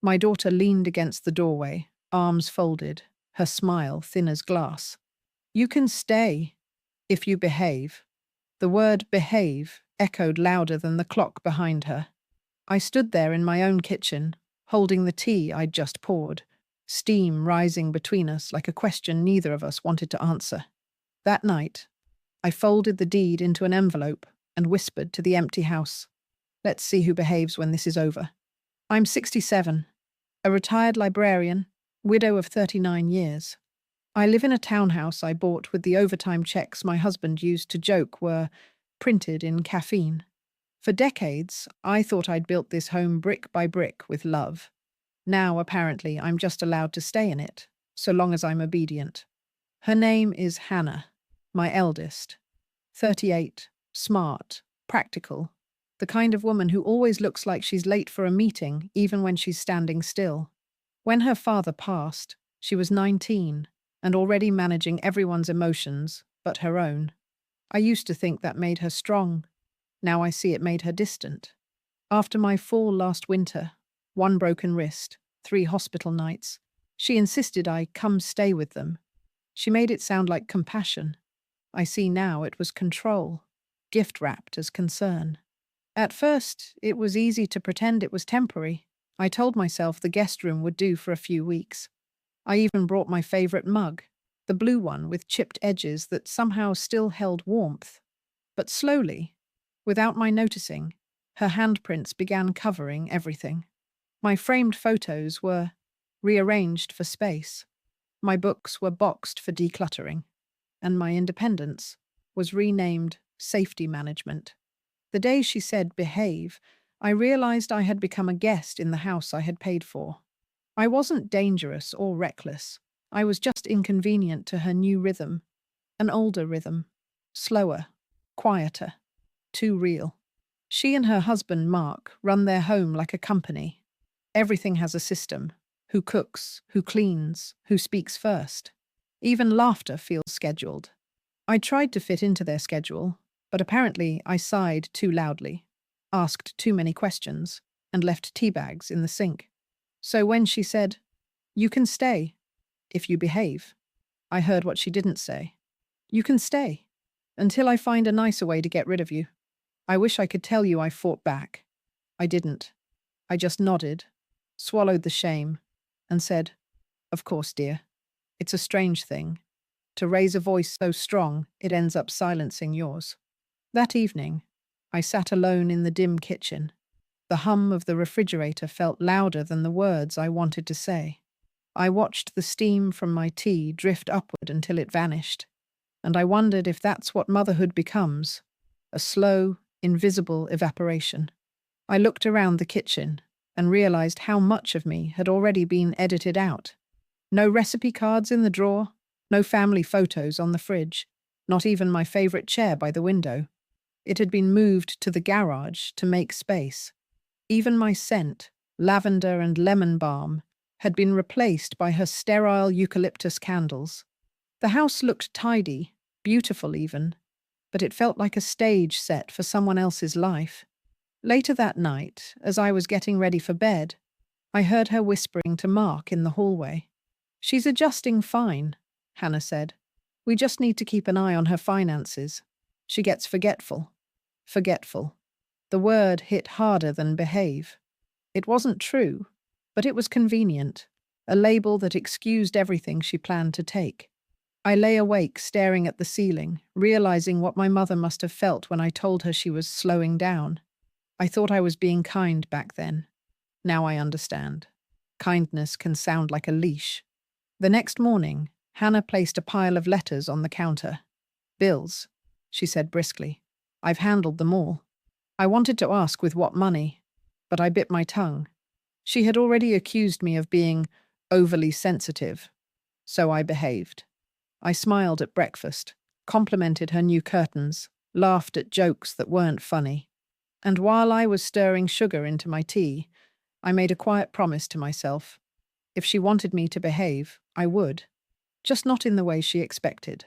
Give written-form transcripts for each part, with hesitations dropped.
My daughter leaned against the doorway, arms folded, her smile thin as glass. "You can stay, if you behave." The word behave echoed louder than the clock behind her. I stood there in my own kitchen, holding the tea I'd just poured, steam rising between us like a question neither of us wanted to answer. That night, I folded the deed into an envelope and whispered to the empty house, "Let's see who behaves when this is over." I'm 67, a retired librarian, widow of 39 years. I live in a townhouse I bought with the overtime checks my husband used to joke were printed in caffeine. For decades, I thought I'd built this home brick by brick with love. Now, apparently, I'm just allowed to stay in it, so long as I'm obedient. Her name is Hannah, my eldest. 38, smart, practical, the kind of woman who always looks like she's late for a meeting, even when she's standing still. When her father passed, she was 19 and already managing everyone's emotions but her own. I used to think that made her strong. Now I see it made her distant. After my fall last winter, one broken wrist, 3 hospital nights, she insisted I come stay with them. She made it sound like compassion. I see now it was control, gift-wrapped as concern. At first, it was easy to pretend it was temporary. I told myself the guest room would do for a few weeks. I even brought my favorite mug, the blue one with chipped edges that somehow still held warmth. But slowly, without my noticing, her handprints began covering everything. My framed photos were rearranged for space. My books were boxed for decluttering. And my independence was renamed safety management. The day she said behave, I realized I had become a guest in the house I had paid for. I wasn't dangerous or reckless. I was just inconvenient to her new rhythm, an older rhythm, slower, quieter, too real. She and her husband, Mark, run their home like a company. Everything has a system: who cooks, who cleans, who speaks first. Even laughter feels scheduled. I tried to fit into their schedule, but apparently I sighed too loudly, asked too many questions, and left tea bags in the sink. So when she said, "You can stay, if you behave," I heard what she didn't say. "You can stay, until I find a nicer way to get rid of you." I wish I could tell you I fought back. I didn't. I just nodded, swallowed the shame, and said, "Of course, dear. It's a strange thing. To raise a voice so strong, it ends up silencing yours." That evening, I sat alone in the dim kitchen. The hum of the refrigerator felt louder than the words I wanted to say. I watched the steam from my tea drift upward until it vanished, and I wondered if that's what motherhood becomes, a slow, invisible evaporation. I looked around the kitchen and realized how much of me had already been edited out. No recipe cards in the drawer, no family photos on the fridge, not even my favorite chair by the window. It had been moved to the garage to make space. Even my scent, lavender and lemon balm, had been replaced by her sterile eucalyptus candles. The house looked tidy, beautiful even, but it felt like a stage set for someone else's life. Later that night, as I was getting ready for bed, I heard her whispering to Mark in the hallway. "She's adjusting fine," Hannah said. "We just need to keep an eye on her finances. She gets forgetful." Forgetful. The word hit harder than behave. It wasn't true, but it was convenient, a label that excused everything she planned to take. I lay awake staring at the ceiling, realizing what my mother must have felt when I told her she was slowing down. I thought I was being kind back then. Now I understand. Kindness can sound like a leash. The next morning, Hannah placed a pile of letters on the counter. "Bills," she said briskly. "I've handled them all." I wanted to ask with what money, but I bit my tongue. She had already accused me of being overly sensitive, so I behaved. I smiled at breakfast, complimented her new curtains, laughed at jokes that weren't funny. And while I was stirring sugar into my tea, I made a quiet promise to myself. If she wanted me to behave, I would, just not in the way she expected.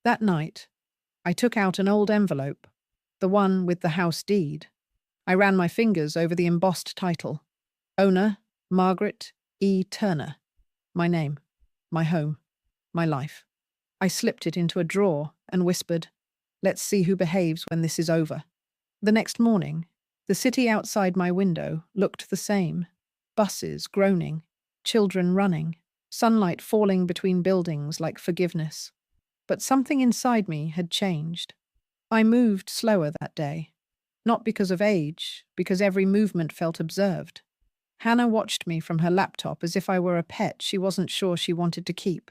That night, I took out an old envelope, the one with the house deed. I ran my fingers over the embossed title. "Owner, Margaret E. Turner. My name, my home, my life. I slipped it into a drawer and whispered, "Let's see who behaves when this is over." The next morning, the city outside my window looked the same. Buses groaning, children running, sunlight falling between buildings like forgiveness. But something inside me had changed. I moved slower that day. Not because of age, because every movement felt observed. Hannah watched me from her laptop as if I were a pet she wasn't sure she wanted to keep.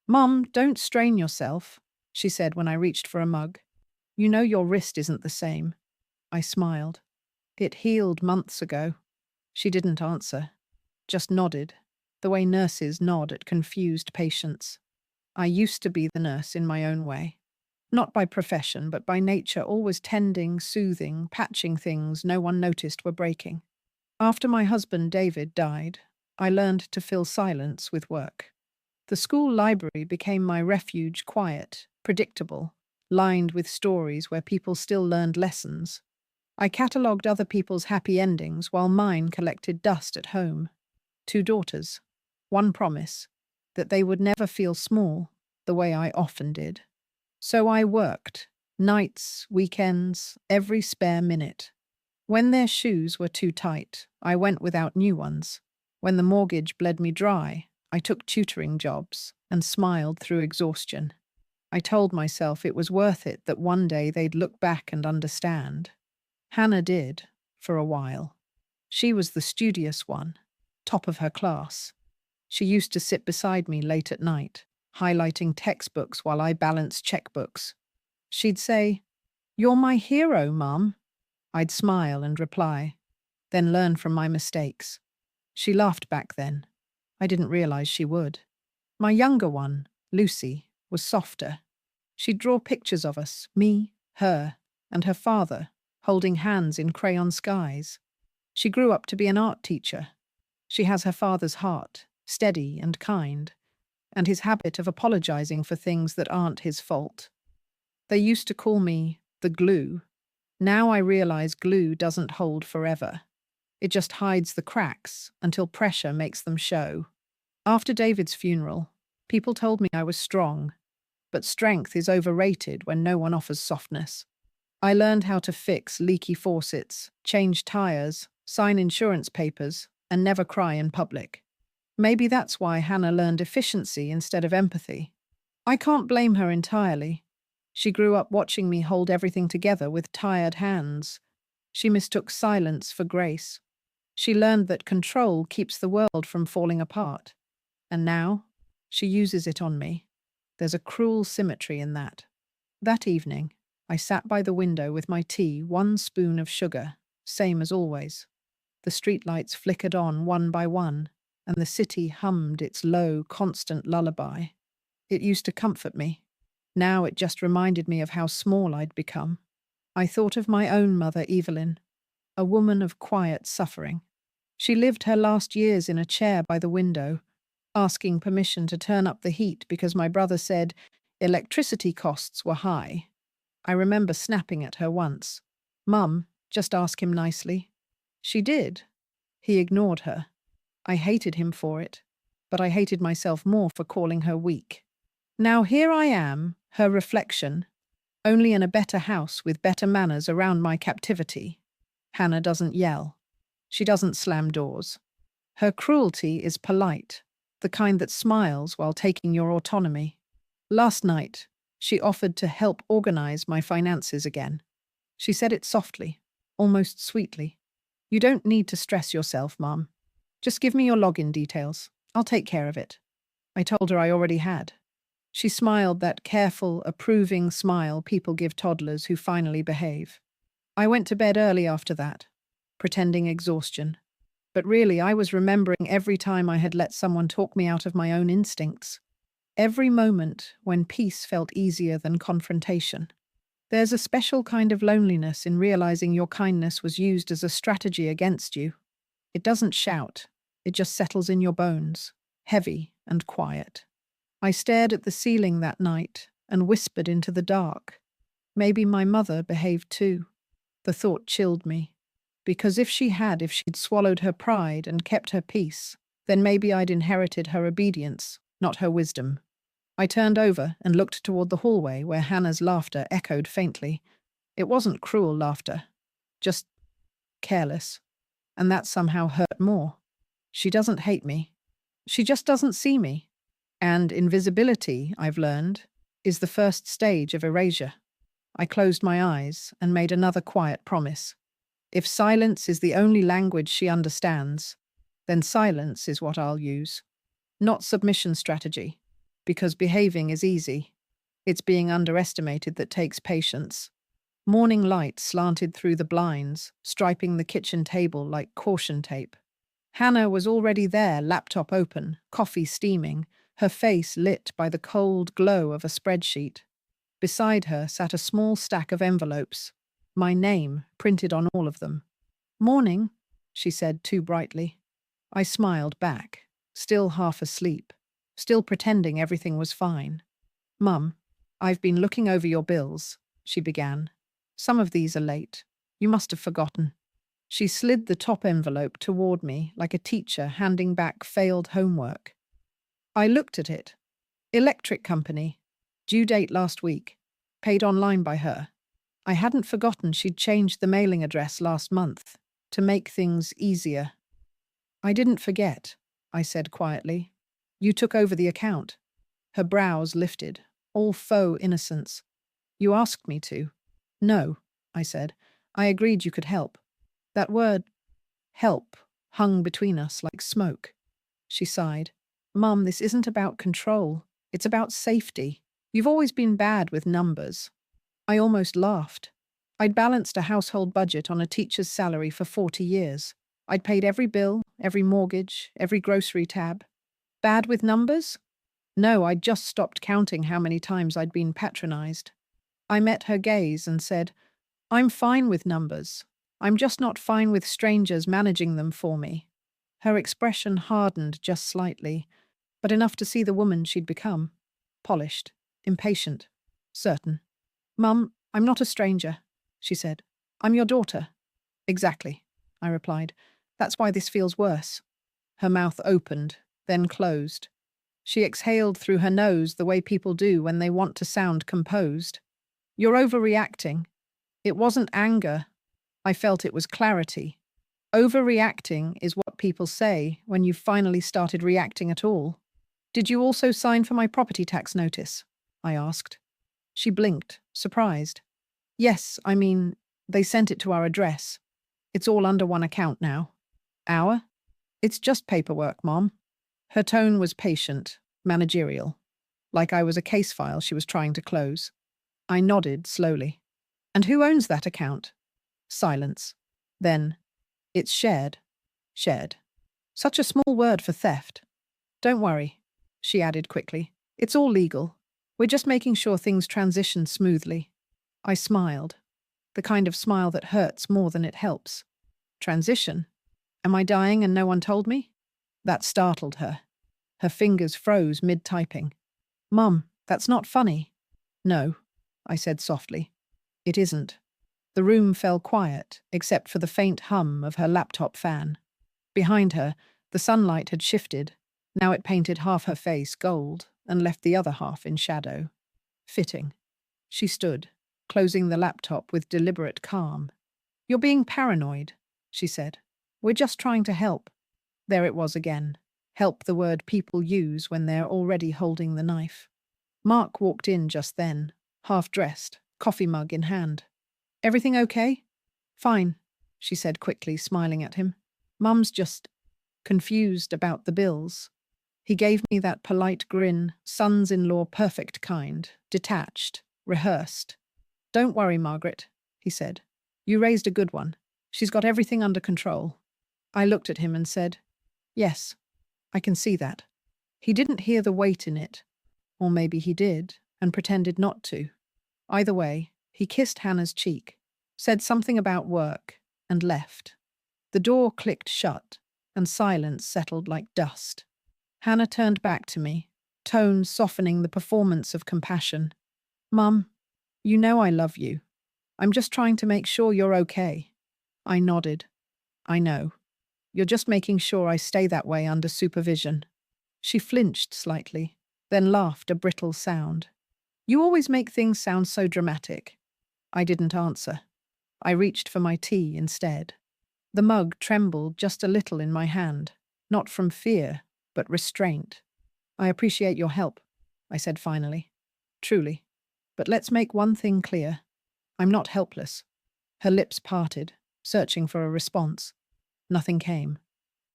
"Mum, don't strain yourself," she said when I reached for a mug. "You know your wrist isn't the same." I smiled. "It healed months ago." She didn't answer, just nodded, the way nurses nod at confused patients. I used to be the nurse in my own way. Not by profession, but by nature, always tending, soothing, patching things no one noticed were breaking. After my husband David died, I learned to fill silence with work. The school library became my refuge, quiet, predictable, lined with stories where people still learned lessons. I catalogued other people's happy endings while mine collected dust at home. 2 daughters. One promise, that they would never feel small, the way I often did. So I worked, nights, weekends, every spare minute. When their shoes were too tight, I went without new ones. When the mortgage bled me dry, I took tutoring jobs and smiled through exhaustion. I told myself it was worth it, that one day they'd look back and understand. Hannah did, for a while. She was the studious one, top of her class. She used to sit beside me late at night, highlighting textbooks while I balanced checkbooks. She'd say, "You're my hero, Mum." I'd smile and reply, then learn from my mistakes. She laughed back then. I didn't realize she would. My younger one, Lucy, was softer. She'd draw pictures of us, me, her, and her father, holding hands in crayon skies. She grew up to be an art teacher. She has her father's heart, steady and kind, and his habit of apologizing for things that aren't his fault. They used to call me the glue. Now I realize glue doesn't hold forever. It just hides the cracks until pressure makes them show. After David's funeral, people told me I was strong, but strength is overrated when no one offers softness. I learned how to fix leaky faucets, change tires, sign insurance papers, and never cry in public. Maybe that's why Hannah learned efficiency instead of empathy. I can't blame her entirely. She grew up watching me hold everything together with tired hands. She mistook silence for grace. She learned that control keeps the world from falling apart. And now, she uses it on me. There's a cruel symmetry in that. That evening, I sat by the window with my tea, 1 spoon of sugar, same as always. The streetlights flickered on one by one, and the city hummed its low, constant lullaby. It used to comfort me. Now it just reminded me of how small I'd become. I thought of my own mother, Evelyn, a woman of quiet suffering. She lived her last years in a chair by the window, asking permission to turn up the heat because my brother said electricity costs were high. I remember snapping at her once. "Mum, just ask him nicely." She did. He ignored her. I hated him for it, but I hated myself more for calling her weak. Now here I am, her reflection, only in a better house with better manners around my captivity. Hannah doesn't yell. She doesn't slam doors. Her cruelty is polite, the kind that smiles while taking your autonomy. Last night, she offered to help organize my finances again. She said it softly, almost sweetly. "You don't need to stress yourself, Mom. Just give me your login details. I'll take care of it." I told her I already had. She smiled that careful, approving smile people give toddlers who finally behave. I went to bed early after that, pretending exhaustion. But really, I was remembering every time I had let someone talk me out of my own instincts. Every moment when peace felt easier than confrontation. There's a special kind of loneliness in realizing your kindness was used as a strategy against you. It doesn't shout. It just settles in your bones, heavy and quiet. I stared at the ceiling that night and whispered into the dark. Maybe my mother behaved too. The thought chilled me. Because if she'd swallowed her pride and kept her peace, then maybe I'd inherited her obedience, not her wisdom. I turned over and looked toward the hallway where Hannah's laughter echoed faintly. It wasn't cruel laughter, just careless, and that somehow hurt more. She doesn't hate me. She just doesn't see me. And invisibility, I've learned, is the first stage of erasure. I closed my eyes and made another quiet promise. If silence is the only language she understands, then silence is what I'll use. Not submission strategy, because behaving is easy. It's being underestimated that takes patience. Morning light slanted through the blinds, striping the kitchen table like caution tape. Hannah was already there, laptop open, coffee steaming, her face lit by the cold glow of a spreadsheet. Beside her sat a small stack of envelopes, my name printed on all of them. "Morning," she said too brightly. I smiled back, still half asleep, still pretending everything was fine. "Mum, I've been looking over your bills," she began. "Some of these are late. You must have forgotten." She slid the top envelope toward me like a teacher handing back failed homework. I looked at it. Electric company. Due date last week. Paid online by her. I hadn't forgotten she'd changed the mailing address last month to make things easier. "I didn't forget," I said quietly. "You took over the account." Her brows lifted, all faux innocence. "You asked me to." "No," I said. "I agreed you could help." That word, help, hung between us like smoke. She sighed. "Mum, this isn't about control. It's about safety. You've always been bad with numbers." I almost laughed. I'd balanced a household budget on a teacher's salary for 40 years. I'd paid every bill, every mortgage, every grocery tab. Bad with numbers? No, I'd just stopped counting how many times I'd been patronized. I met her gaze and said, "I'm fine with numbers. I'm just not fine with strangers managing them for me." Her expression hardened just slightly, but enough to see the woman she'd become. Polished, impatient, certain. "Mum, I'm not a stranger," she said. "I'm your daughter." "Exactly," I replied. "That's why this feels worse." Her mouth opened, then closed. She exhaled through her nose the way people do when they want to sound composed. "You're overreacting." It wasn't anger. I felt it was clarity. Overreacting is what people say when you've finally started reacting at all. "Did you also sign for my property tax notice?" I asked. She blinked, surprised. "Yes, I mean, they sent it to our address. It's all under one account now." "Our?" "It's just paperwork, Mom." Her tone was patient, managerial, like I was a case file she was trying to close. I nodded slowly. "And who owns that account?" Silence. Then, "It's shared." Shared. Such a small word for theft. "Don't worry," she added quickly. "It's all legal. We're just making sure things transition smoothly." I smiled. The kind of smile that hurts more than it helps. Transition? Am I dying and no one told me? That startled her. Her fingers froze mid-typing. "Mum, that's not funny." "No," I said softly. "It isn't." The room fell quiet, except for the faint hum of her laptop fan. Behind her, the sunlight had shifted. Now it painted half her face gold and left the other half in shadow. Fitting. She stood, closing the laptop with deliberate calm. "You're being paranoid," she said. "We're just trying to help." There it was again. Help, the word people use when they're already holding the knife. Mark walked in just then, half-dressed, coffee mug in hand. "Everything okay?" "Fine," she said quickly, smiling at him. "Mum's just confused about the bills." He gave me that polite grin, sons-in-law perfect kind, detached, rehearsed. "Don't worry, Margaret," he said. "You raised a good one. She's got everything under control." I looked at him and said, "Yes, I can see that." He didn't hear the weight in it. Or maybe he did, and pretended not to. Either way, he kissed Hannah's cheek, said something about work, and left. The door clicked shut, and silence settled like dust. Hannah turned back to me, tone softening the performance of compassion. "Mum, you know I love you. I'm just trying to make sure you're okay." I nodded. I know. You're just making sure I stay that way under supervision. She flinched slightly, then laughed a brittle sound. You always make things sound so dramatic. I didn't answer. I reached for my tea instead. The mug trembled just a little in my hand, not from fear, but restraint. I appreciate your help, I said finally. Truly. But let's make one thing clear. I'm not helpless. Her lips parted, searching for a response. Nothing came.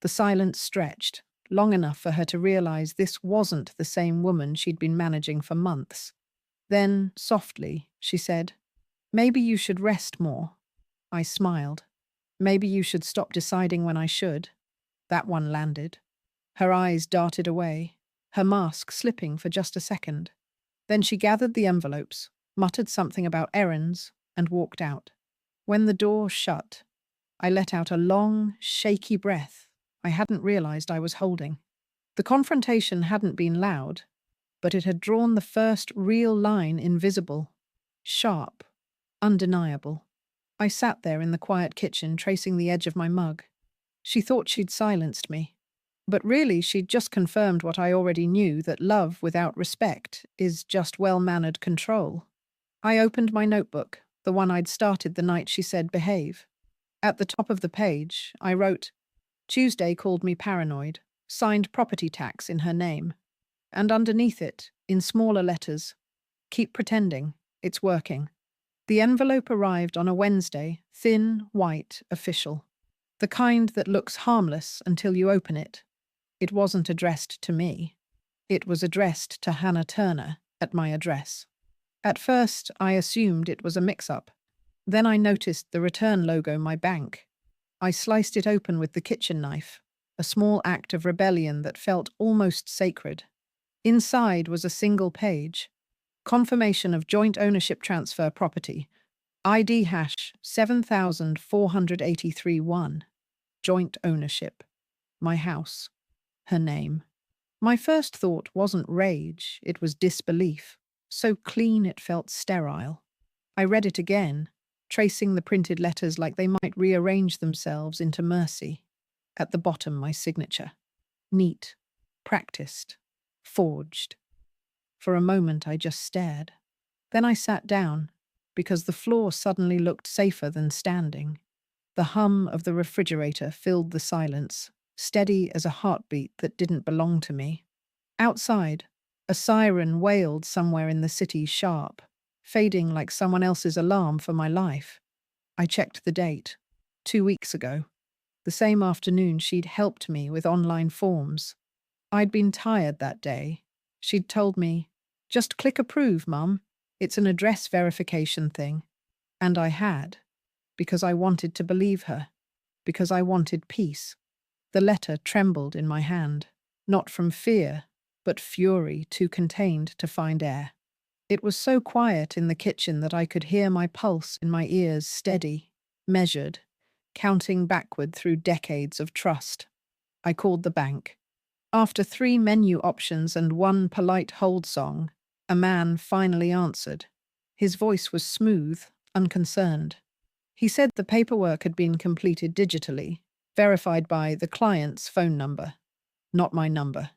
The silence stretched, long enough for her to realize this wasn't the same woman she'd been managing for months. Then, softly, she said, Maybe you should rest more. I smiled. Maybe you should stop deciding when I should. That one landed. Her eyes darted away, her mask slipping for just a second. Then she gathered the envelopes, muttered something about errands, and walked out. When the door shut, I let out a long, shaky breath I hadn't realized I was holding. The confrontation hadn't been loud, but it had drawn the first real line invisible, sharp, undeniable. I sat there in the quiet kitchen, tracing the edge of my mug. She thought she'd silenced me, but really she'd just confirmed what I already knew, that love without respect is just well-mannered control. I opened my notebook, the one I'd started the night she said behave. At the top of the page, I wrote, Tuesday called me paranoid, signed property tax in her name. And underneath it, in smaller letters, keep pretending, it's working. The envelope arrived on a Wednesday, thin, white, official. The kind that looks harmless until you open it. It wasn't addressed to me. It was addressed to Hannah Turner at my address. At first, I assumed it was a mix-up. Then I noticed the return logo, my bank. I sliced it open with the kitchen knife, a small act of rebellion that felt almost sacred. Inside was a single page. Confirmation of joint ownership transfer property. ID hash 7483-1. Joint ownership. My house. Her name. My first thought wasn't rage, it was disbelief. So clean it felt sterile. I read it again, tracing the printed letters like they might rearrange themselves into mercy. At the bottom, my signature. Neat. Practiced. Forged. For a moment, I just stared. Then I sat down, because the floor suddenly looked safer than standing. The hum of the refrigerator filled the silence, steady as a heartbeat that didn't belong to me. Outside, a siren wailed somewhere in the city sharp, fading like someone else's alarm for my life. I checked the date. 2 weeks ago. The same afternoon she'd helped me with online forms. I'd been tired that day. She'd told me, just click approve, Mum. It's an address verification thing. And I had, because I wanted to believe her, because I wanted peace. The letter trembled in my hand, not from fear, but fury too contained to find air. It was so quiet in the kitchen that I could hear my pulse in my ears, steady, measured, counting backward through decades of trust. I called the bank. After 3 menu options and 1 polite hold song, a man finally answered. His voice was smooth, unconcerned. He said the paperwork had been completed digitally, verified by the client's phone number. Not my number.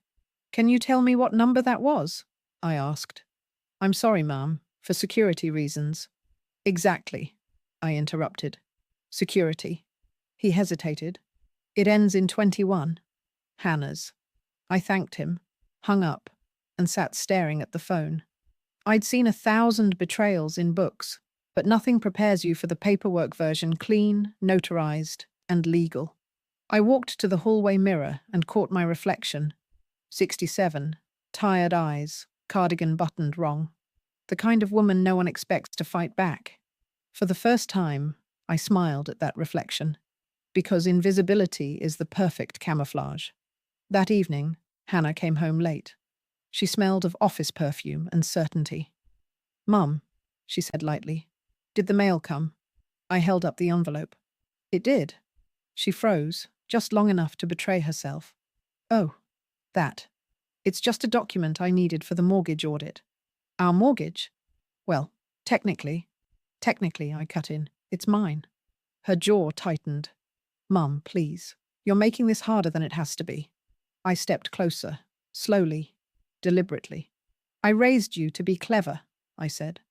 Can you tell me what number that was? I asked. I'm sorry, ma'am, for security reasons. Exactly, I interrupted. Security. He hesitated. It ends in 21. Hannah's. I thanked him, hung up, and sat staring at the phone. I'd seen 1,000 betrayals in books, but nothing prepares you for the paperwork version, clean, notarized, and legal. I walked to the hallway mirror and caught my reflection. 67, tired eyes, cardigan buttoned wrong. The kind of woman no one expects to fight back. For the first time, I smiled at that reflection, because invisibility is the perfect camouflage. That evening, Hannah came home late. She smelled of office perfume and certainty. Mum, she said lightly, did the mail come? I held up the envelope. It did. She froze, just long enough to betray herself. Oh, that. It's just a document I needed for the mortgage audit. Our mortgage? Well, technically, I cut in. It's mine. Her jaw tightened. Mum, please. You're making this harder than it has to be. I stepped closer, slowly, deliberately. I raised you to be clever, I said.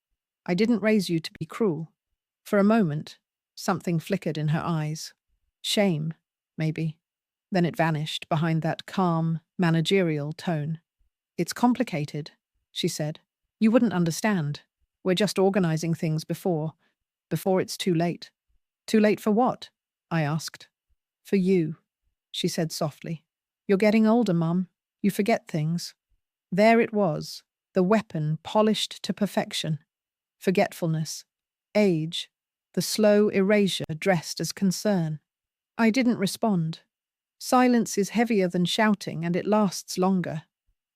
I didn't raise you to be cruel. For a moment, something flickered in her eyes. Shame, maybe. Then it vanished behind that calm, managerial tone. It's complicated, she said. You wouldn't understand. We're just organizing things before it's too late. Too late for what? I asked. For you, she said softly. You're getting older, Mum. You forget things. There it was, the weapon polished to perfection. Forgetfulness, age, the slow erasure dressed as concern. I didn't respond. Silence is heavier than shouting, and it lasts longer.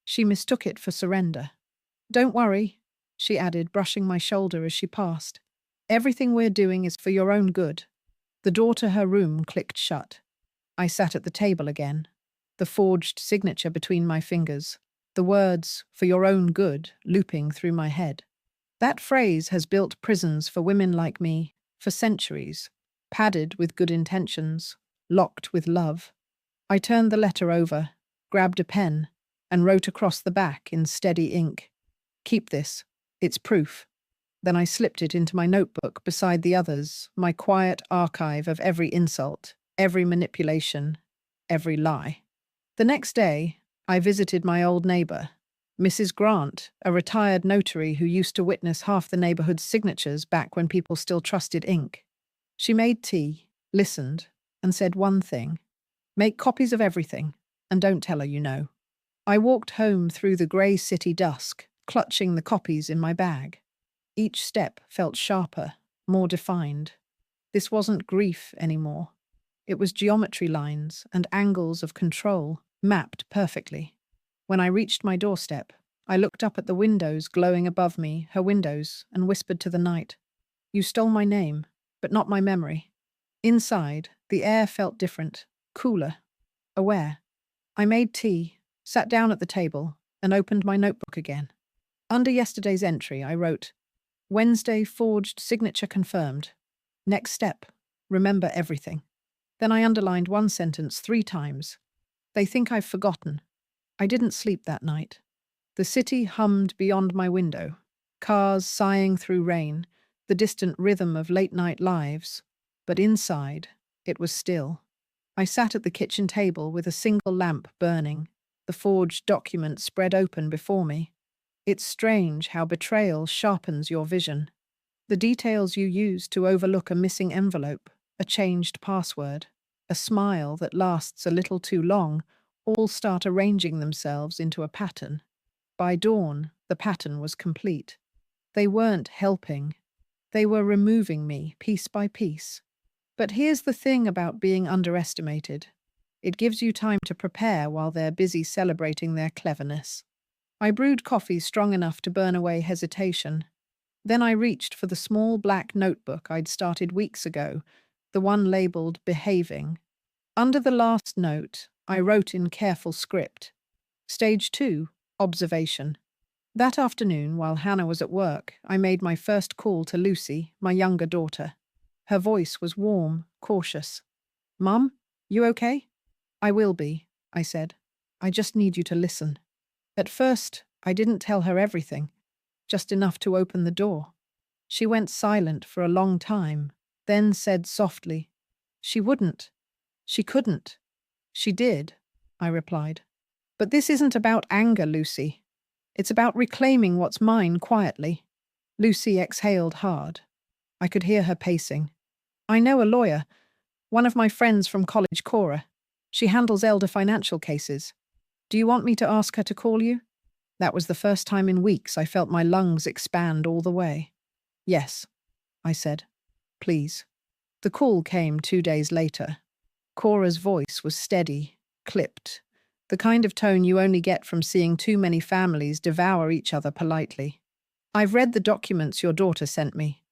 She mistook it for surrender. Don't worry, she added, brushing my shoulder as she passed. Everything we're doing is for your own good. The door to her room clicked shut. I sat at the table again, the forged signature between my fingers, the words, for your own good, looping through my head. That phrase has built prisons for women like me for centuries, padded with good intentions, locked with love. I turned the letter over, grabbed a pen, and wrote across the back in steady ink. Keep this. It's proof. Then I slipped it into my notebook beside the others, my quiet archive of every insult, every manipulation, every lie. The next day, I visited my old neighbor, Mrs. Grant, a retired notary who used to witness half the neighborhood's signatures back when people still trusted ink. She made tea, listened, and said one thing: make copies of everything, and don't tell her you know. I walked home through the grey city dusk, clutching the copies in my bag. Each step felt sharper, more defined. This wasn't grief anymore. It was geometry lines and angles of control, mapped perfectly. When I reached my doorstep, I looked up at the windows glowing above me, her windows, and whispered to the night, "You stole my name, but not my memory." Inside, the air felt different, cooler, aware. I made tea, sat down at the table, and opened my notebook again. Under yesterday's entry, I wrote, Wednesday forged signature confirmed. Next step, remember everything. Then I underlined one sentence 3 times. They think I've forgotten. I didn't sleep that night. The city hummed beyond my window, cars sighing through rain, the distant rhythm of late-night lives. But inside, it was still. I sat at the kitchen table with a single lamp burning, the forged document spread open before me. It's strange how betrayal sharpens your vision. The details you use to overlook a missing envelope, a changed password, a smile that lasts a little too long, all start arranging themselves into a pattern. By dawn, the pattern was complete. They weren't helping. They were removing me piece by piece. But here's the thing about being underestimated. It gives you time to prepare while they're busy celebrating their cleverness. I brewed coffee strong enough to burn away hesitation. Then I reached for the small black notebook I'd started weeks ago, the one labeled Behaving. Under the last note, I wrote in careful script, Stage 2, Observation. That afternoon, while Hannah was at work, I made my first call to Lucy, my younger daughter. Her voice was warm, cautious. Mum, you okay? I will be, I said. I just need you to listen. At first, I didn't tell her everything, just enough to open the door. She went silent for a long time, then said softly, She wouldn't. She couldn't. She did, I replied. But this isn't about anger, Lucy. It's about reclaiming what's mine quietly. Lucy exhaled hard. I could hear her pacing. I know a lawyer, one of my friends from college, Cora. She handles elder financial cases. Do you want me to ask her to call you? That was the first time in weeks I felt my lungs expand all the way. Yes, I said. Please. The call came 2 days later. Cora's voice was steady, clipped, the kind of tone you only get from seeing too many families devour each other politely. I've read the documents your daughter sent me,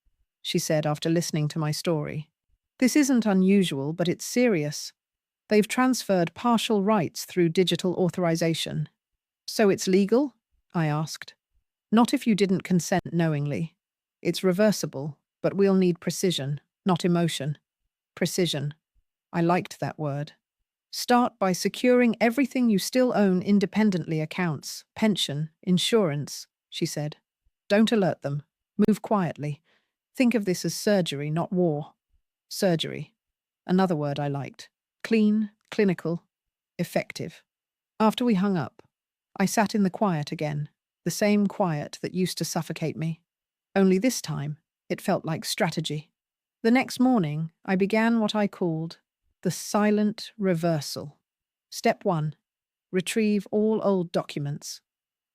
she said after listening to my story. This isn't unusual, but it's serious. They've transferred partial rights through digital authorization. So it's legal? I asked. Not if you didn't consent knowingly. It's reversible, but we'll need precision, not emotion. Precision. I liked that word. Start by securing everything you still own independently: accounts, pension, insurance, she said. Don't alert them. Move quietly. Think of this as surgery, not war. Surgery. Another word I liked. Clean, clinical, effective. After we hung up, I sat in the quiet again, the same quiet that used to suffocate me. Only this time, it felt like strategy. The next morning, I began what I called the silent reversal. Step 1. Retrieve all old documents.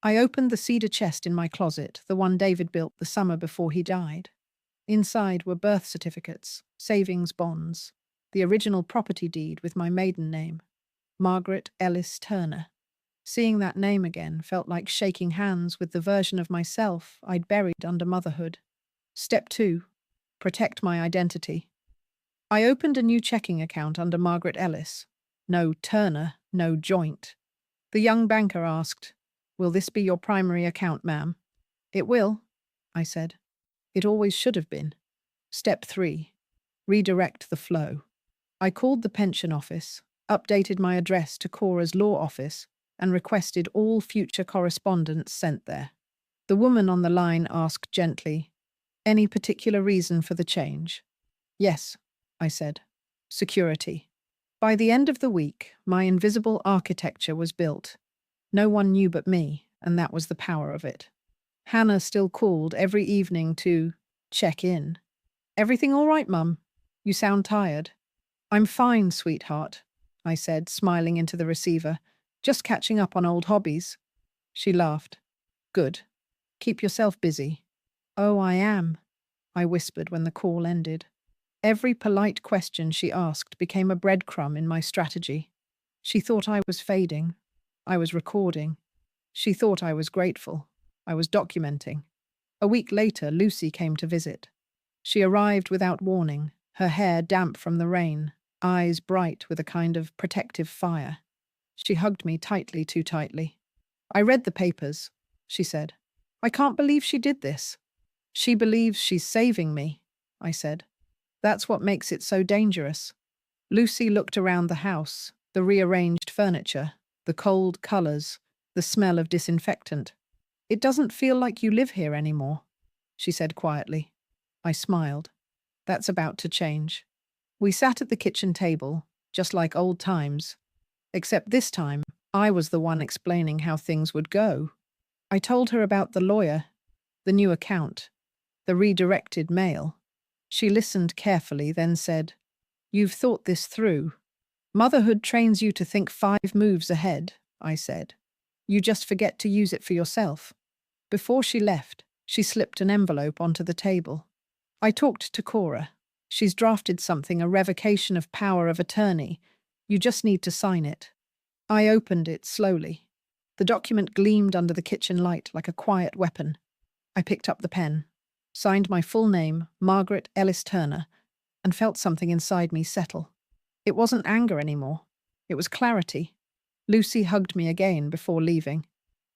I opened the cedar chest in my closet, the one David built the summer before he died. Inside were birth certificates, savings bonds, the original property deed with my maiden name, Margaret Ellis Turner. Seeing that name again felt like shaking hands with the version of myself I'd buried under motherhood. Step 2. Protect my identity. I opened a new checking account under Margaret Ellis. No Turner, no joint. The young banker asked, "Will this be your primary account, ma'am?" "It will," I said. "It always should have been." Step 3. Redirect the flow. I called the pension office, updated my address to Cora's law office, and requested all future correspondence sent there. The woman on the line asked gently, "Any particular reason for the change?" "Yes," I said. "Security." By the end of the week, my invisible architecture was built. No one knew but me, and that was the power of it. Hannah still called every evening to check in. "Everything all right, Mum? You sound tired." "I'm fine, sweetheart," I said, smiling into the receiver. "Just catching up on old hobbies." She laughed. "Good. Keep yourself busy." "Oh, I am," I whispered when the call ended. Every polite question she asked became a breadcrumb in my strategy. She thought I was fading. I was recording. She thought I was grateful. I was documenting. A week later, Lucy came to visit. She arrived without warning, her hair damp from the rain, eyes bright with a kind of protective fire. She hugged me tightly, too tightly. "I read the papers," she said. "I can't believe she did this." "She believes she's saving me," I said. "That's what makes it so dangerous." Lucy looked around the house, the rearranged furniture, the cold colors, the smell of disinfectant. "It doesn't feel like you live here anymore," she said quietly. I smiled. That's about to change. We sat at the kitchen table, just like old times, except this time I was the one explaining how things would go. I told her about the lawyer, the new account, the redirected mail. She listened carefully, then said, "You've thought this through. Motherhood trains you to think 5 moves ahead," I said. "You just forget to use it for yourself." Before she left, she slipped an envelope onto the table. "I talked to Cora. She's drafted something, a revocation of power of attorney. You just need to sign it." I opened it slowly. The document gleamed under the kitchen light like a quiet weapon. I picked up the pen, signed my full name, Margaret Ellis Turner, and felt something inside me settle. It wasn't anger anymore. It was clarity. Lucy hugged me again before leaving.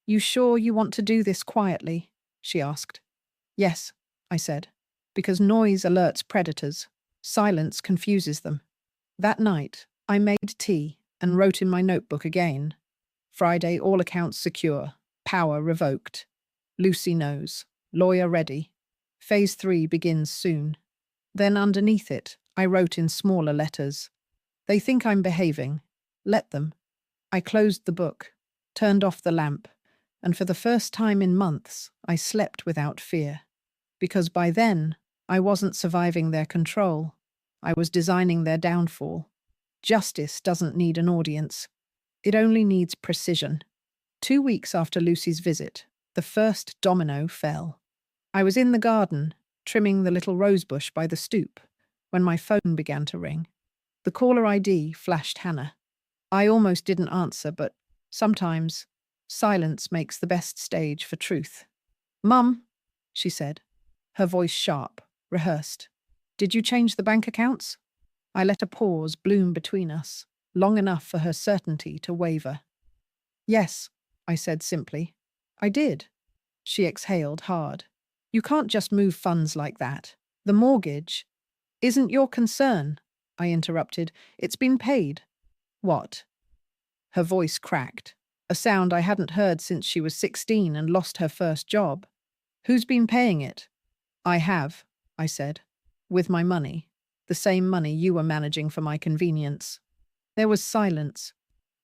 "You sure you want to do this quietly?" she asked. "Yes," I said, "because noise alerts predators. Silence confuses them." That night, I made tea and wrote in my notebook again. Friday, all accounts secure. Power revoked. Lucy knows. Lawyer ready. Phase 3 begins soon. Then underneath it, I wrote in smaller letters, "They think I'm behaving. Let them." I closed the book, turned off the lamp, and for the first time in months, I slept without fear. Because by then, I wasn't surviving their control. I was designing their downfall. Justice doesn't need an audience. It only needs precision. 2 weeks after Lucy's visit, the first domino fell. I was in the garden, trimming the little rosebush by the stoop, when my phone began to ring. The caller ID flashed Hannah. I almost didn't answer, but sometimes silence makes the best stage for truth. "Mum," she said, her voice sharp, rehearsed. "Did you change the bank accounts?" I let a pause bloom between us, long enough for her certainty to waver. "Yes," I said simply. "I did." She exhaled hard. "You can't just move funds like that. The mortgage isn't your concern," I interrupted. It's been paid. What? Her voice cracked, a sound I hadn't heard since she was 16 and lost her first job. Who's been paying it? I have, I said, with my money, the same money you were managing for my convenience. There was silence.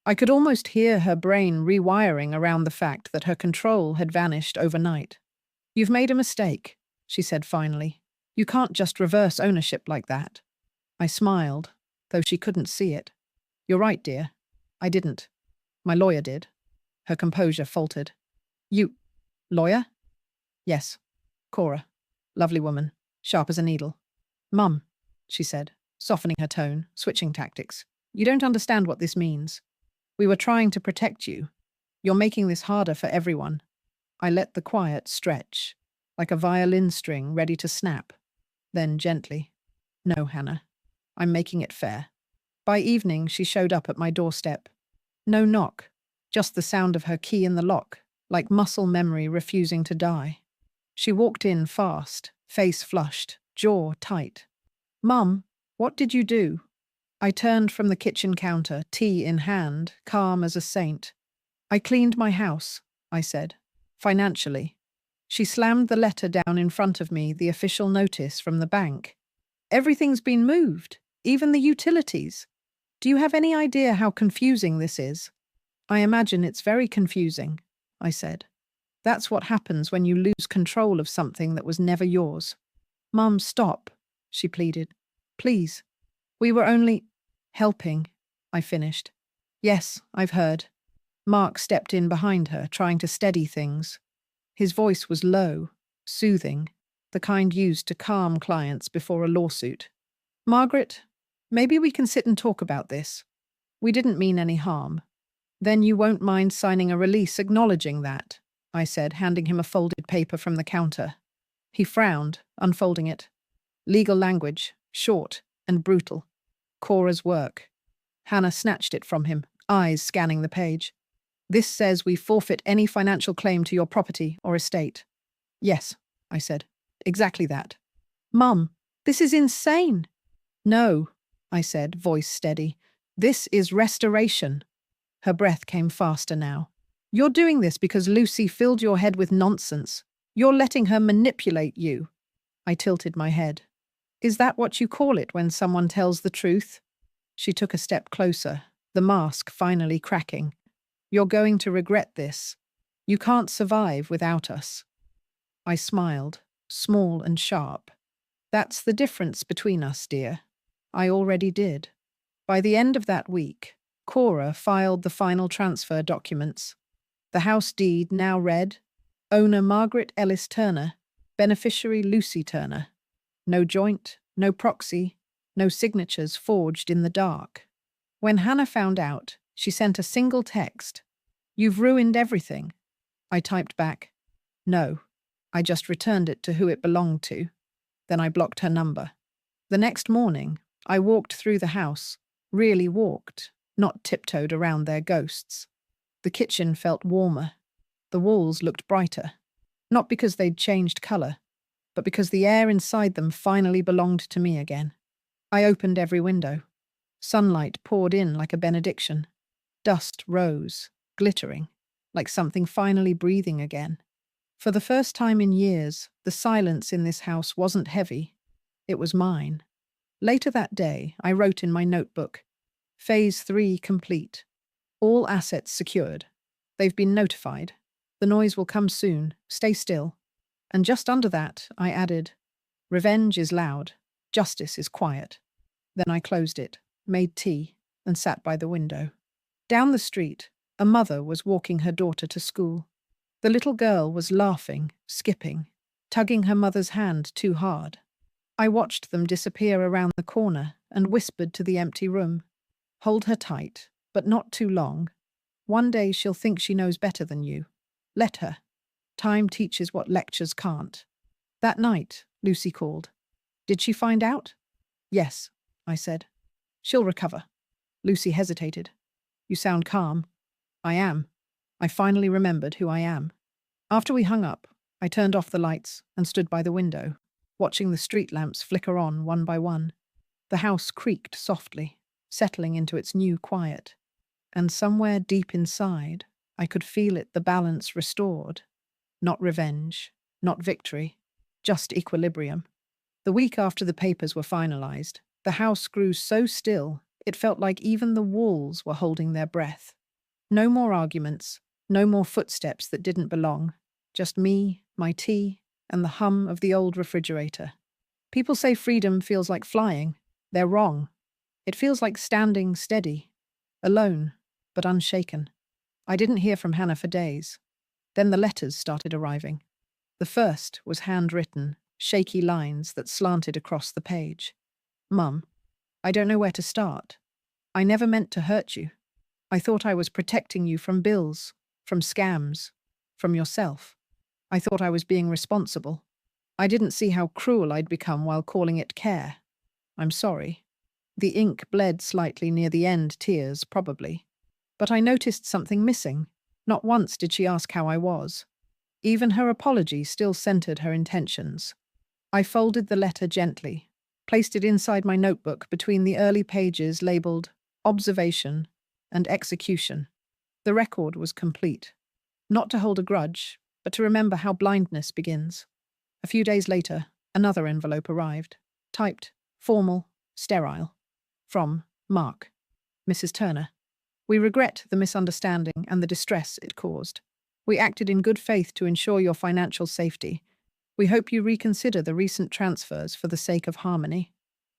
I could almost hear her brain rewiring around the fact that her control had vanished overnight. You've made a mistake, she said finally. You can't just reverse ownership like that. I smiled, though she couldn't see it. You're right, dear. I didn't. My lawyer did. Her composure faltered. You… lawyer? Yes. Cora. Lovely woman. Sharp as a needle. Mum, she said, softening her tone, switching tactics. You don't understand what this means. We were trying to protect you. You're making this harder for everyone. I let the quiet stretch, like a violin string ready to snap. Then gently. No, Hannah. I'm making it fair. By evening, she showed up at my doorstep. No knock, just the sound of her key in the lock, like muscle memory refusing to die. She walked in fast, face flushed, jaw tight. Mum, what did you do? I turned from the kitchen counter, tea in hand, calm as a saint. I cleaned my house, I said, financially. She slammed the letter down in front of me, the official notice from the bank. Everything's been moved, even the utilities. Do you have any idea how confusing this is? I imagine it's very confusing, I said. That's what happens when you lose control of something that was never yours. Mum, stop, she pleaded. Please. We were only… helping, I finished. Yes, I've heard. Mark stepped in behind her, trying to steady things. His voice was low, soothing, the kind used to calm clients before a lawsuit. Margaret, maybe we can sit and talk about this. We didn't mean any harm. Then you won't mind signing a release acknowledging that, I said, handing him a folded paper from the counter. He frowned, unfolding it. Legal language, short and brutal. Cora's work. Hannah snatched it from him, eyes scanning the page. This says we forfeit any financial claim to your property or estate. Yes, I said. Exactly that. Mum, this is insane. No, I said, voice steady. This is restoration. Her breath came faster now. You're doing this because Lucy filled your head with nonsense. You're letting her manipulate you. I tilted my head. Is that what you call it when someone tells the truth? She took a step closer, the mask finally cracking. You're going to regret this. You can't survive without us. I smiled, small and sharp. That's the difference between us, dear. I already did. By the end of that week, Cora filed the final transfer documents. The house deed now read, owner Margaret Ellis Turner, beneficiary Lucy Turner. No joint, no proxy, no signatures forged in the dark. When Hannah found out, she sent a single text. You've ruined everything. I typed back, no, I just returned it to who it belonged to. Then I blocked her number. The next morning, I walked through the house, really walked, not tiptoed around their ghosts. The kitchen felt warmer. The walls looked brighter. Not because they'd changed colour, but because the air inside them finally belonged to me again. I opened every window. Sunlight poured in like a benediction. Dust rose, glittering, like something finally breathing again. For the first time in years, the silence in this house wasn't heavy. It was mine. Later that day, I wrote in my notebook, Phase 3 complete. All assets secured. They've been notified. The noise will come soon. Stay still. And just under that, I added, Revenge is loud. Justice is quiet. Then I closed it, made tea, and sat by the window. Down the street, a mother was walking her daughter to school. The little girl was laughing, skipping, tugging her mother's hand too hard. I watched them disappear around the corner and whispered to the empty room, Hold her tight, but not too long. One day she'll think she knows better than you. Let her. Time teaches what lectures can't. That night, Lucy called. Did she find out? Yes, I said. She'll recover. Lucy hesitated. You sound calm. I am. I finally remembered who I am. After we hung up, I turned off the lights and stood by the window, watching the street lamps flicker on one by one. The house creaked softly, settling into its new quiet. And somewhere deep inside, I could feel the balance restored. Not revenge, not victory, just equilibrium. The week after the papers were finalized, the house grew so still it felt like even the walls were holding their breath. No more arguments, no more footsteps that didn't belong. Just me, my tea, and the hum of the old refrigerator. People say freedom feels like flying. They're wrong. It feels like standing steady, alone, but unshaken. I didn't hear from Hannah for days. Then the letters started arriving. The first was handwritten, shaky lines that slanted across the page. Mum, I don't know where to start. I never meant to hurt you. I thought I was protecting you from bills, from scams, from yourself. I thought I was being responsible. I didn't see how cruel I'd become while calling it care. I'm sorry. The ink bled slightly near the end, tears, probably. But I noticed something missing. Not once did she ask how I was. Even her apology still centered her intentions. I folded the letter gently, placed it inside my notebook between the early pages labeled Observation and Execution. The record was complete. Not to hold a grudge, but to remember how blindness begins. A few days later, another envelope arrived, typed, formal, sterile. From Mark, Mrs. Turner. We regret the misunderstanding and the distress it caused. We acted in good faith to ensure your financial safety. We hope you reconsider the recent transfers for the sake of harmony.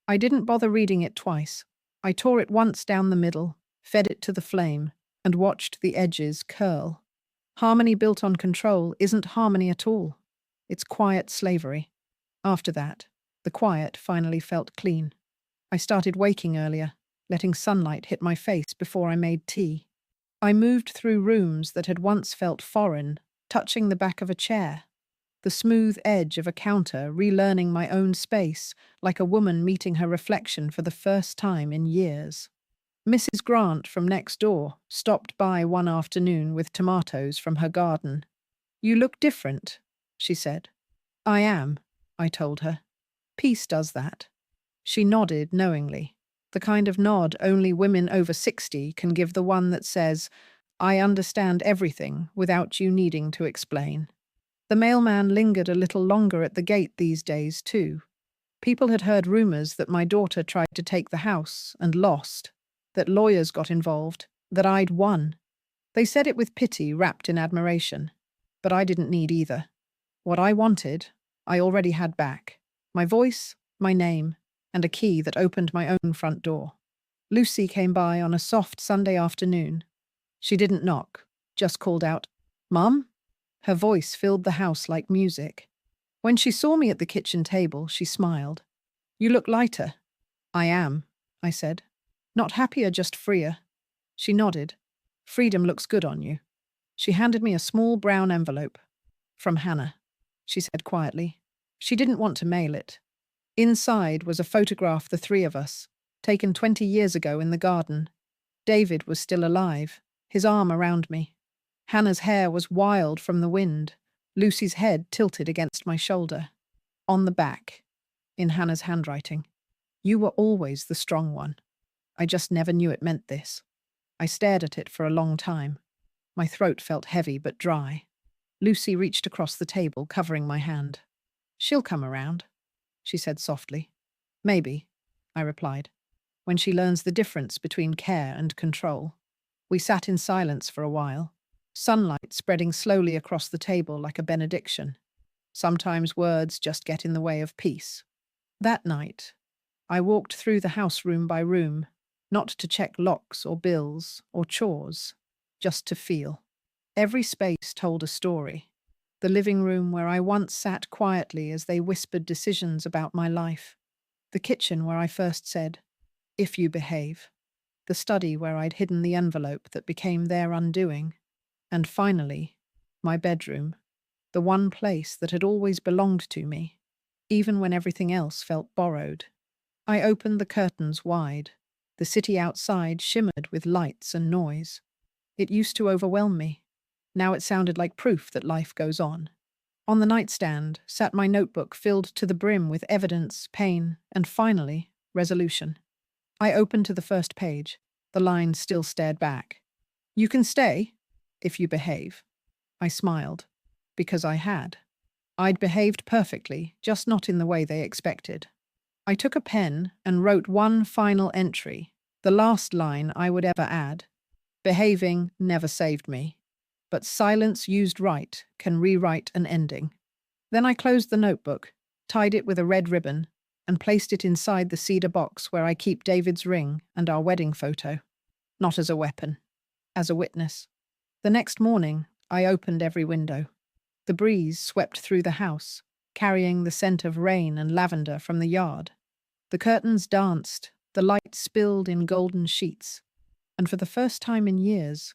I didn't bother reading it twice. I tore it once down the middle, fed it to the flame, and watched the edges curl. Harmony built on control isn't harmony at all. It's quiet slavery. After that, the quiet finally felt clean. I started waking earlier, letting sunlight hit my face before I made tea. I moved through rooms that had once felt foreign, touching the back of a chair, the smooth edge of a counter, relearning my own space, like a woman meeting her reflection for the first time in years. Mrs. Grant from next door stopped by one afternoon with tomatoes from her garden. You look different, she said. I am, I told her. Peace does that. She nodded knowingly, the kind of nod only women over 60 can give, the one that says, I understand everything without you needing to explain. The mailman lingered a little longer at the gate these days, too. People had heard rumors that my daughter tried to take the house and lost, that lawyers got involved, that I'd won. They said it with pity wrapped in admiration, but I didn't need either. What I wanted, I already had back. My voice, my name, and a key that opened my own front door. Lucy came by on a soft Sunday afternoon. She didn't knock, just called out, Mum? Her voice filled the house like music. When she saw me at the kitchen table, she smiled. You look lighter. I am, I said. Not happier, just freer. She nodded. Freedom looks good on you. She handed me a small brown envelope. From Hannah, she said quietly. She didn't want to mail it. Inside was a photograph, the three of us, taken 20 years ago in the garden. David was still alive, his arm around me. Hannah's hair was wild from the wind, Lucy's head tilted against my shoulder. On the back, in Hannah's handwriting, you were always the strong one. I just never knew it meant this. I stared at it for a long time. My throat felt heavy but dry. Lucy reached across the table, covering my hand. She'll come around, she said softly. Maybe, I replied, when she learns the difference between care and control. We sat in silence for a while, sunlight spreading slowly across the table like a benediction. Sometimes words just get in the way of peace. That night, I walked through the house room by room, not to check locks or bills or chores, just to feel. Every space told a story. The living room where I once sat quietly as they whispered decisions about my life. The kitchen where I first said, if you behave. The study where I'd hidden the envelope that became their undoing. And finally, my bedroom, the one place that had always belonged to me, even when everything else felt borrowed. I opened the curtains wide. The city outside shimmered with lights and noise. It used to overwhelm me. Now it sounded like proof that life goes on. On the nightstand sat my notebook filled to the brim with evidence, pain, and finally, resolution. I opened to the first page. The line still stared back. You can stay, if you behave. I smiled, because I had. I'd behaved perfectly, just not in the way they expected. I took a pen and wrote one final entry, the last line I would ever add. Behaving never saved me, but silence used right can rewrite an ending. Then I closed the notebook, tied it with a red ribbon, and placed it inside the cedar box where I keep David's ring and our wedding photo. Not as a weapon, as a witness. The next morning, I opened every window. The breeze swept through the house, carrying the scent of rain and lavender from the yard. The curtains danced, the light spilled in golden sheets, and for the first time in years,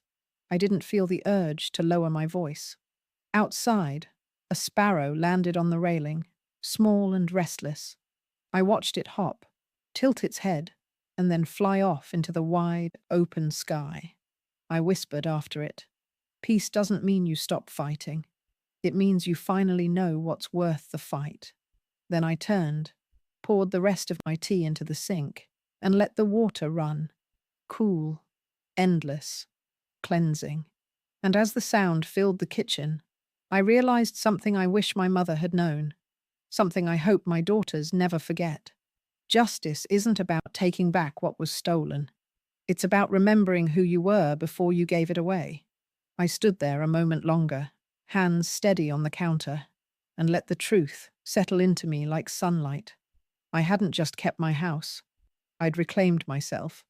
I didn't feel the urge to lower my voice. Outside, a sparrow landed on the railing, small and restless. I watched it hop, tilt its head, and then fly off into the wide, open sky. I whispered after it, "Peace doesn't mean you stop fighting. It means you finally know what's worth the fight." Then I turned, poured the rest of my tea into the sink, and let the water run. Cool, endless, cleansing. And as the sound filled the kitchen, I realized something I wish my mother had known, something I hope my daughters never forget. Justice isn't about taking back what was stolen. It's about remembering who you were before you gave it away. I stood there a moment longer, hands steady on the counter, and let the truth settle into me like sunlight. I hadn't just kept my house. I'd reclaimed myself.